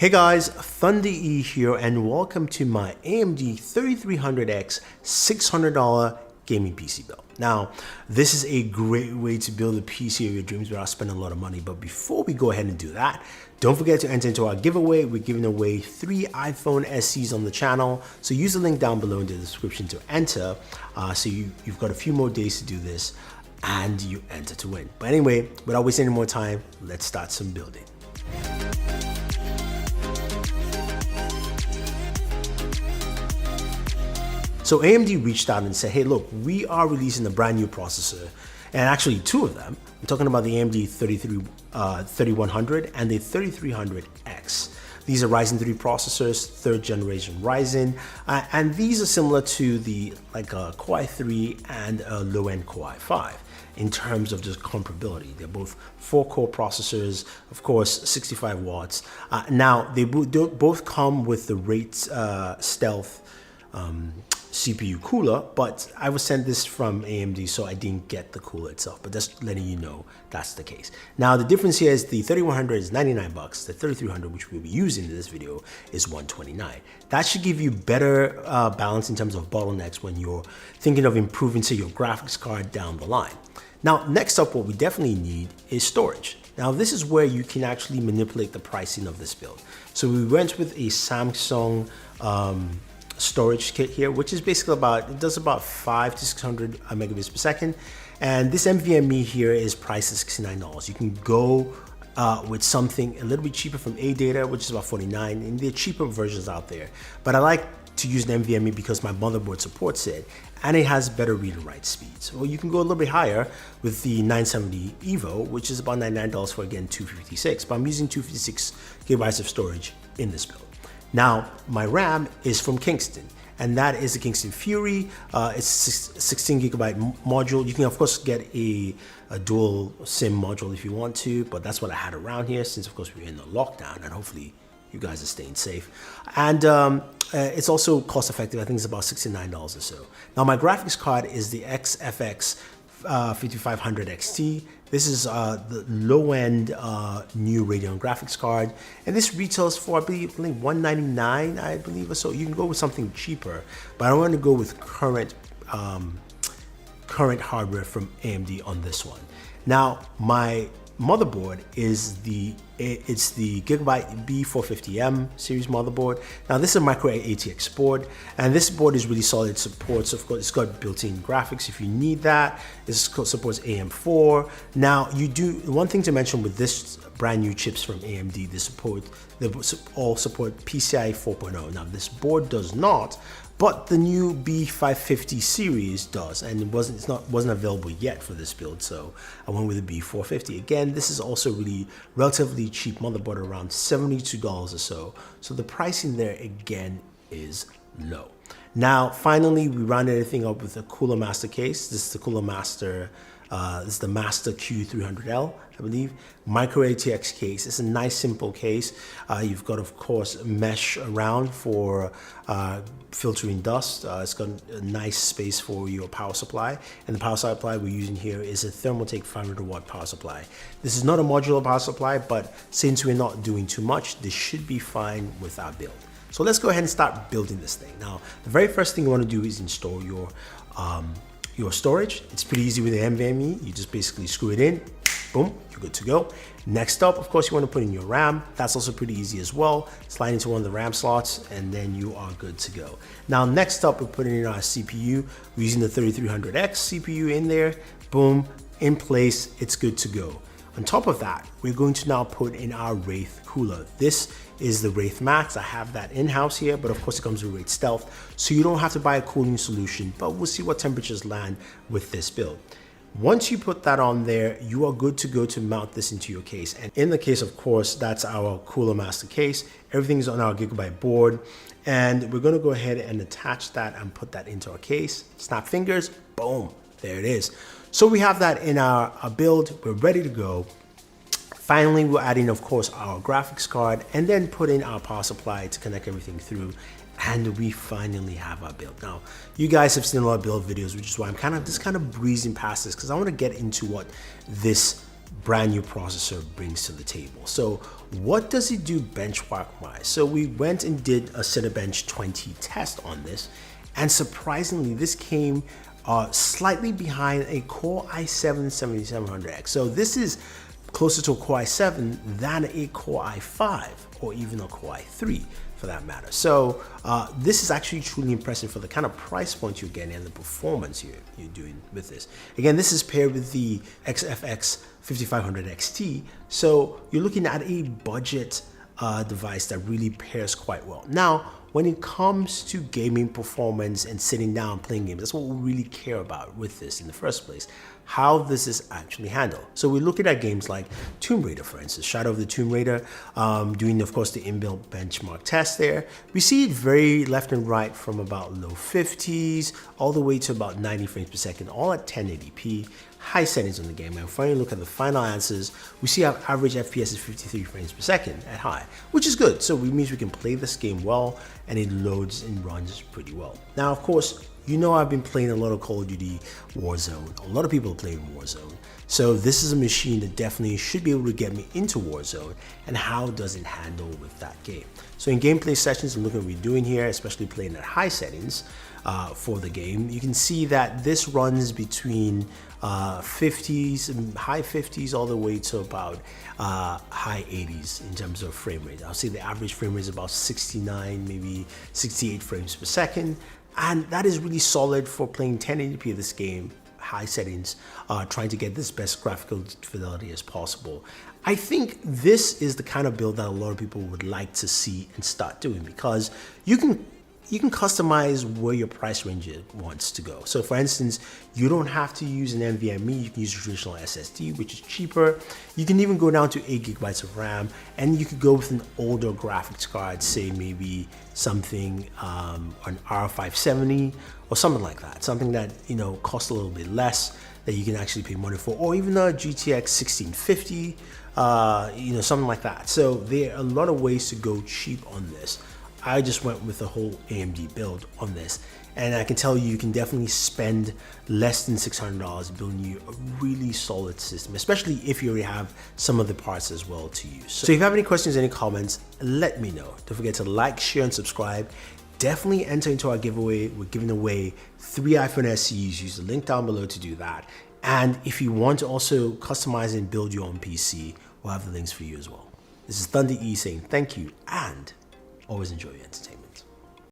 Hey guys, Thunder E here and welcome to my AMD 3300X $600 gaming PC build. Now, this is a great way to build a PC of your dreams without spending a lot of money. But before we go ahead and do that, don't forget to enter into our giveaway. We're giving away 3 iPhone SEs on the channel. So use the link down below in the description to enter. So you've got a few more days to do this and you enter to win. But anyway, without wasting any more time, let's start some building. So AMD reached out and said, hey, look, we are releasing a brand new processor, and actually 2 of them. I'm talking about the AMD 3100 and the 3300X. These are Ryzen 3 processors, 3rd generation Ryzen, and these are similar to the Core i3 and a low-end Core i5 in terms of just comparability. They're both 4-core processors, of course, 65 watts. Now, they both come with the Rate Stealth CPU cooler, but I was sent this from AMD, so I didn't get the cooler itself, but just letting you know that's the case. Now, the difference here is the 3100 is 99 bucks, the 3300, which we'll be using in this video, is 129. That should give you better balance in terms of bottlenecks when you're thinking of improving, say, your graphics card down the line. Now, next up, what we definitely need is storage. Now, this is where you can actually manipulate the pricing of this build. So we went with a Samsung storage kit here, which is basically it does about 500 to 600 megabits per second. And this NVMe here is priced at $69. You can go with something a little bit cheaper from AData, which is about $49, and there are cheaper versions out there. But I like to use an NVMe because my motherboard supports it, and it has better read and write speeds. So you can go a little bit higher with the 970 EVO, which is about $99 for, again, 256, but I'm using 256 gigabytes of storage in this build. Now, my RAM is from Kingston, and that is the Kingston Fury. It's a 16 gigabyte module. You can, of course, get a dual SIM module if you want to, but that's what I had around here since, of course, we're in the lockdown, and hopefully you guys are staying safe. And it's also cost effective. I think it's about $69 or so. Now, my graphics card is the XFX 5500 XT. This is the low-end new Radeon graphics card, and this retails for I believe $199, I believe, or so. You can go with something cheaper, but I want to go with current hardware from AMD on this one. Now, my motherboard is the Gigabyte B450M series motherboard. Now, this is a micro ATX board, and this board is really solid. It supports, of course, it's got built-in graphics if you need that. It supports AM4. Now, one thing to mention with this brand new chips from AMD, they all support PCIe 4.0. Now, this board does not, but the new B550 series does, and it wasn't available yet for this build, so I went with the B450. Again, this is also really relatively cheap motherboard, around $72 or so. So the pricing there again is low. Now, finally, we rounded everything up with a Cooler Master case. This is the Cooler Master. This is the Master Q300L, I believe. Micro ATX case. It's a nice, simple case. You've got, of course, mesh around for filtering dust. It's got a nice space for your power supply. And the power supply we're using here is a Thermaltake 500-watt power supply. This is not a modular power supply, but since we're not doing too much, this should be fine with our build. So let's go ahead and start building this thing. Now, the very first thing you want to do is install your storage. It's pretty easy with the NVMe. You just basically screw it in, boom, you're good to go. Next up, of course, you want to put in your RAM. That's also pretty easy as well. Slide into one of the RAM slots, and then you are good to go. Now, next up, we're putting in our CPU. We're using the 3300X CPU in there. Boom, in place, it's good to go. On top of that, we're going to now put in our Wraith cooler. This is the Wraith Max. I have that in-house here, but of course it comes with Wraith Stealth, so you don't have to buy a cooling solution, but we'll see what temperatures land with this build. Once you put that on there, you are good to go to mount this into your case. And in the case, of course, that's our Cooler Master case. Everything's on our Gigabyte board, and we're gonna go ahead and attach that and put that into our case. Snap fingers, boom, there it is. So we have that in our build, we're ready to go. Finally, we're adding, of course, our graphics card and then put in our power supply to connect everything through. And we finally have our build. Now, you guys have seen a lot of build videos, which is why I'm kind of breezing past this because I want to get into what this brand new processor brings to the table. So what does it do benchmark-wise? So we went and did a Cinebench 20 test on this, and surprisingly, this came slightly behind a Core i7-7700X. So this is closer to a Core i7 than a Core i5 or even a Core i3 for that matter. So this is actually truly impressive for the kind of price point you're getting and the performance you're doing with this. Again, this is paired with the XFX 5500 XT. So you're looking at a budget device that really pairs quite well. Now, when it comes to gaming performance and sitting down playing games, that's what we really care about with this in the first place, how this is actually handled. So we're looking at games like Tomb Raider, for instance, Shadow of the Tomb Raider, doing, of course, the inbuilt benchmark test there. We see it very left and right from about low 50s all the way to about 90 frames per second, all at 1080p. High settings on the game, and finally look at the final answers, we see our average FPS is 53 frames per second at high, which is good. So it means we can play this game well, and it loads and runs pretty well. Now, of course, you know I've been playing a lot of Call of Duty Warzone. A lot of people are playing Warzone. So this is a machine that definitely should be able to get me into Warzone, and how does it handle with that game? So in gameplay sessions, and look at what we're doing here, especially playing at high settings for the game, you can see that this runs between 50s and high 50s all the way to about high 80s in terms of frame rate. I'll say the average frame rate is about 69, maybe 68 frames per second. And that is really solid for playing 1080p of this game, high settings, trying to get this best graphical fidelity as possible. I think this is the kind of build that a lot of people would like to see and start doing, because you can customize where your price range wants to go. So for instance, you don't have to use an NVMe, you can use a traditional SSD, which is cheaper. You can even go down to 8 gigabytes of RAM, and you could go with an older graphics card, say maybe something, an R570 or something like that. Something that, you know, costs a little bit less, that you can actually pay money for, or even a GTX 1650, you know, something like that. So there are a lot of ways to go cheap on this. I just went with a whole AMD build on this, and I can tell you can definitely spend less than $600 building you a really solid system, especially if you already have some of the parts as well to use. So if you have any questions, any comments, let me know. Don't forget to like, share, and subscribe. Definitely enter into our giveaway. We're giving away 3 iPhone SEs. Use the link down below to do that. And if you want to also customize and build your own PC, we'll have the links for you as well. This is Thunder E saying thank you, and always enjoy your entertainment.